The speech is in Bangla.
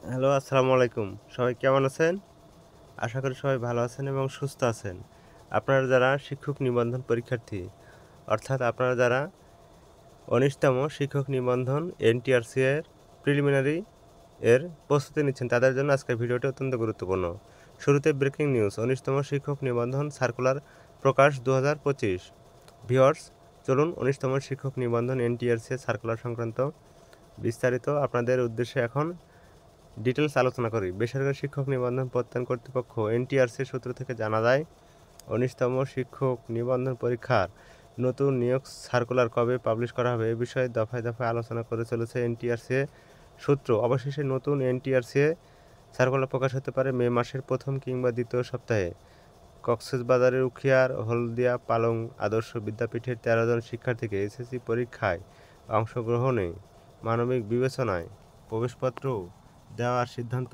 হ্যালো, আসসালামু আলাইকুম। সবাই কেমন আছেন? আশা করি সবাই ভালো আছেন এবং সুস্থ আছেন। আপনারা যারা শিক্ষক নিবন্ধন পরীক্ষার্থী, অর্থাৎ আপনারা যারা ১৯তম শিক্ষক নিবন্ধন এনটিআরসি এর প্রিলিমিনারি এর প্রস্তুতি নিচ্ছেন, তাদের জন্য আজকের ভিডিওটি অত্যন্ত গুরুত্বপূর্ণ। শুরুতে ব্রেকিং নিউজ, ১৯তম শিক্ষক নিবন্ধন সার্কুলার প্রকাশ ২০২৫। ভিউয়ার্স, চলুন ১৯তম শিক্ষক নিবন্ধন এনটিআরসি এর সার্কুলার সংক্রান্ত বিস্তারিত আপনাদের উদ্দেশ্যে এখন ডিটেলস আলোচনা করি। বেসরকারি শিক্ষক নিবন্ধন প্রত্যয়ন কর্তৃপক্ষ এনটিআরসি সূত্র থেকে জানা যায়, ১৯তম শিক্ষক নিবন্ধন পরীক্ষার নতুন নিয়োগ সার্কুলার কবে পাবলিশ করা হবে এ বিষয়ে দফায় দফায় আলোচনা করে চলেছে এনটিআরসি সূত্র। অবশেষে নতুন এনটিআরসি সার্কুলার প্রকাশ হতে পারে মে মাসের প্রথম কিংবা দ্বিতীয় সপ্তাহে। কক্সবাজারের উখিয়ার হলদিয়া পালং আদর্শ বিদ্যাপীঠের ১৩ জন শিক্ষার্থীকে এসএসসি পরীক্ষায় অংশগ্রহণে মানবিক বিবেচনায় প্রবেশপত্র দেওয়ার সিদ্ধান্ত